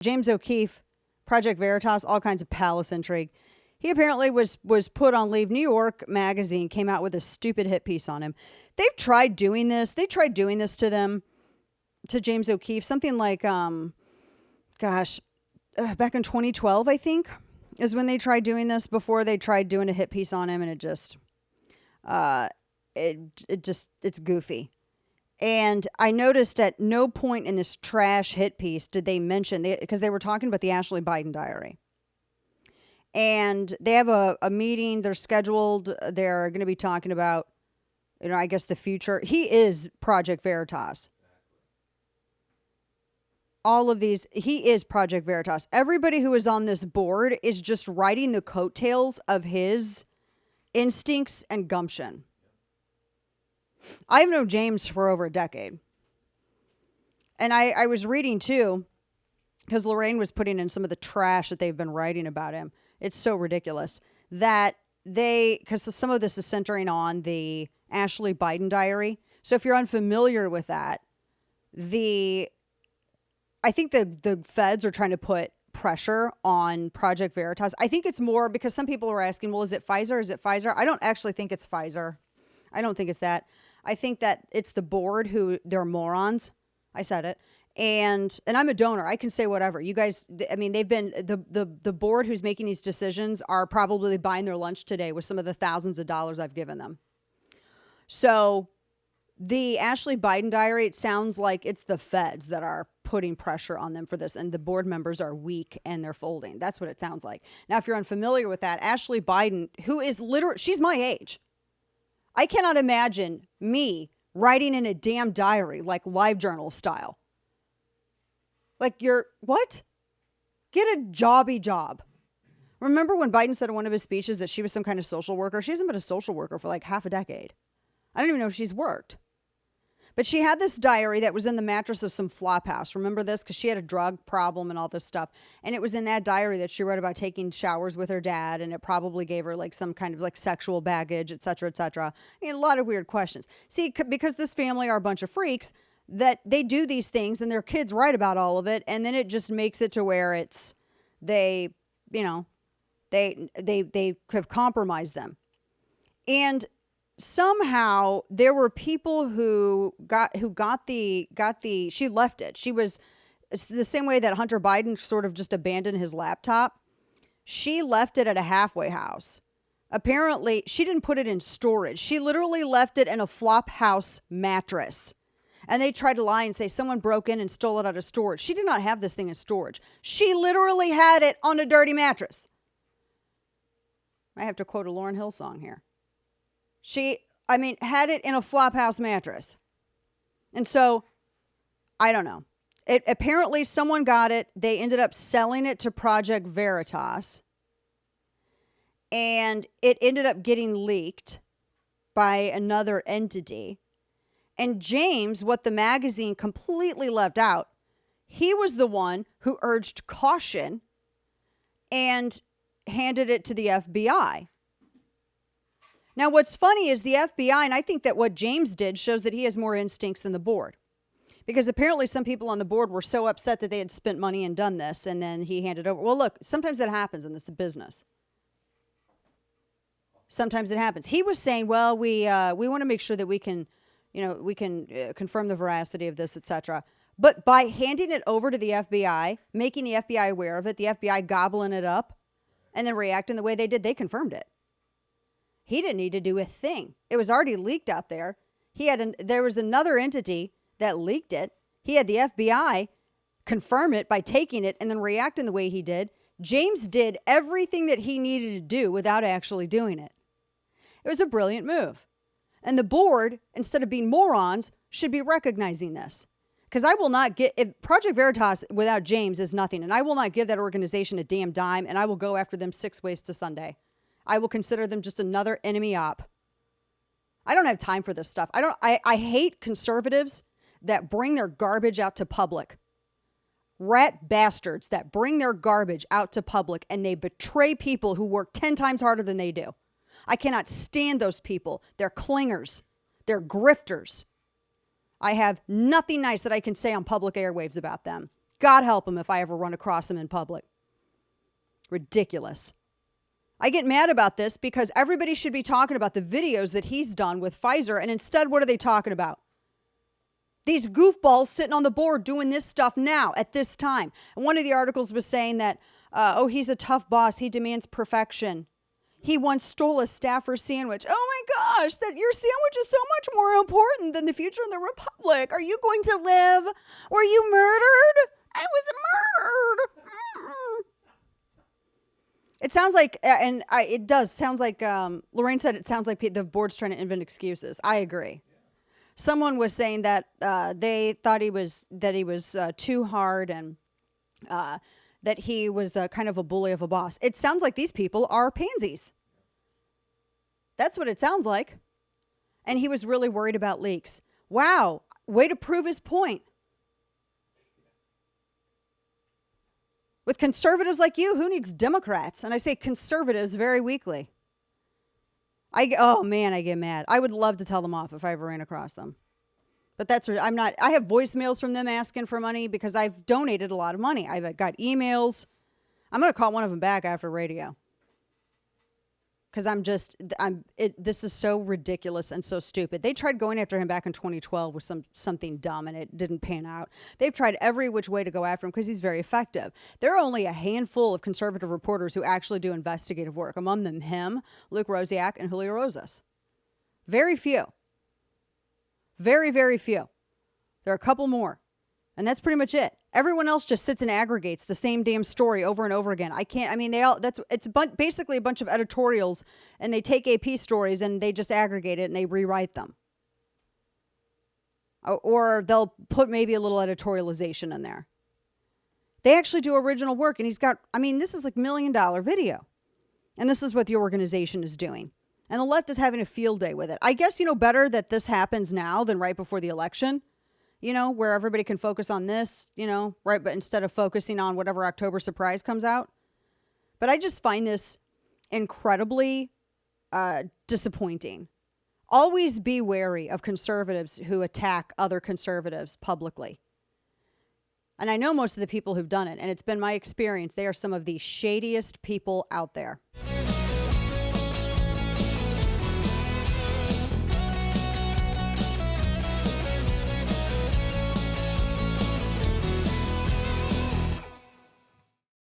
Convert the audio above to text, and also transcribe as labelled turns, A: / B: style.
A: James O'Keefe, Project Veritas, all kinds of palace intrigue. He apparently was put on leave. New York Magazine came out with a stupid hit piece on him. They've tried doing this. They tried doing this to them, to James O'Keefe. Something like, back in 2012, I think, is when they tried doing this. Before they tried doing a hit piece on him, and it just, it's goofy. And I noticed at no point in this trash hit piece did they mention, because they were talking about the Ashley Biden diary. And they have a meeting. They're scheduled. They're going to be talking about, I guess the future. He is Project Veritas. All of these, he is Project Veritas. Everybody who is on this board is just riding the coattails of his instincts and gumption. I've known James for over a decade. And I was reading too, because Lorraine was putting in some of the trash that they've been writing about him. It's so ridiculous that because some of this is centering on the Ashley Biden diary. So if you're unfamiliar with that, I think the feds are trying to put pressure on Project Veritas. I think it's more because some people are asking, well, is it Pfizer? Is it Pfizer? I don't actually think it's Pfizer. I don't think it's that. I think that it's the board who, they're morons. I said it. And I'm a donor. I can say whatever. You guys, I mean, they've been, the board who's making these decisions are probably buying their lunch today with some of the thousands of dollars I've given them. So the Ashley Biden diary, it sounds like it's the feds that are putting pressure on them for this. And the board members are weak and they're folding. That's what it sounds like. Now, if you're unfamiliar with that, Ashley Biden, who is literally, she's my age. I cannot imagine me writing in a damn diary like LiveJournal style. Like what? Get a jobby job. Remember when Biden said in one of his speeches that she was some kind of social worker? She hasn't been a social worker for like half a decade. I don't even know if she's worked. But she had this diary that was in the mattress of some flop house. Remember this? Because she had a drug problem and all this stuff. And it was in that diary that she wrote about taking showers with her dad. And it probably gave her like some kind of like sexual baggage, et cetera, et cetera. And a lot of weird questions. See, because this family are a bunch of freaks, that they do these things and their kids write about all of it. And then it just makes it to where it's, they have compromised them. And somehow there were people who got the, she left it. It's the same way that Hunter Biden sort of just abandoned his laptop. She left it at a halfway house. Apparently she didn't put it in storage. She literally left it in a flop house mattress. And they tried to lie and say someone broke in and stole it out of storage. She did not have this thing in storage. She literally had it on a dirty mattress. I have to quote a Lauryn Hill song here. Had it in a flop house mattress. And so, I don't know. Apparently someone got it. They ended up selling it to Project Veritas. And it ended up getting leaked by another entity. And James, what the magazine completely left out, he was the one who urged caution and handed it to the FBI. Now, what's funny is the FBI, and I think that what James did shows that he has more instincts than the board. Because apparently some people on the board were so upset that they had spent money and done this, and then he handed over. Well, look, sometimes that happens in this business. Sometimes it happens. He was saying, well, we want to make sure that we can confirm the veracity of this, etc. But by handing it over to the FBI, making the FBI aware of it, the FBI gobbling it up, and then reacting the way they did, they confirmed it. He didn't need to do a thing. It was already leaked out there. There was another entity that leaked it. He had the FBI confirm it by taking it and then reacting the way he did. James did everything that he needed to do without actually doing it. It was a brilliant move. And the board, instead of being morons, should be recognizing this. Because I will not if Project Veritas without James is nothing, and I will not give that organization a damn dime, and I will go after them 6 ways to Sunday. I will consider them just another enemy op. I don't have time for this stuff. I hate conservatives that bring their garbage out to public. Rat bastards that bring their garbage out to public, and they betray people who work 10 times harder than they do. I cannot stand those people. They're clingers. They're grifters. I have nothing nice that I can say on public airwaves about them. God help him if I ever run across him in public. Ridiculous. I get mad about this because everybody should be talking about the videos that he's done with Pfizer, and instead, what are they talking about? These goofballs sitting on the board doing this stuff now at this time. And one of the articles was saying that, he's a tough boss. He demands perfection. He once stole a staffer's sandwich. Oh my gosh, that your sandwich is so much more important than the future of the Republic. Are you going to live? Were you murdered? I was murdered. It sounds like, it does, sounds like, Lorraine said it sounds like the board's trying to invent excuses. I agree. Someone was saying that they thought he was too hard and that he was kind of a bully of a boss. It sounds like these people are pansies. That's what it sounds like. And he was really worried about leaks. Wow, way to prove his point. With conservatives like you, who needs Democrats? And I say conservatives very weakly. Oh man, I get mad. I would love to tell them off if I ever ran across them. But I have voicemails from them asking for money because I've donated a lot of money. I've got emails. I'm going to call one of them back after radio. Because this is so ridiculous and so stupid. They tried going after him back in 2012 with something dumb and it didn't pan out. They've tried every which way to go after him because he's very effective. There are only a handful of conservative reporters who actually do investigative work. Among them him, Luke Rosiak, and Julio Rosas. Very few. Very, very few. There are a couple more. And that's pretty much it. Everyone else just sits and aggregates the same damn story over and over again. It's basically a bunch of editorials, and they take AP stories and they just aggregate it and they rewrite them. Or they'll put maybe a little editorialization in there. They actually do original work, and this is like $1 million video. And this is what the organization is doing. And the left is having a field day with it. I guess, better that this happens now than right before the election. Where everybody can focus on this, right? But instead of focusing on whatever October surprise comes out. But I just find this incredibly disappointing. Always be wary of conservatives who attack other conservatives publicly. And I know most of the people who've done it, and it's been my experience, they are some of the shadiest people out there.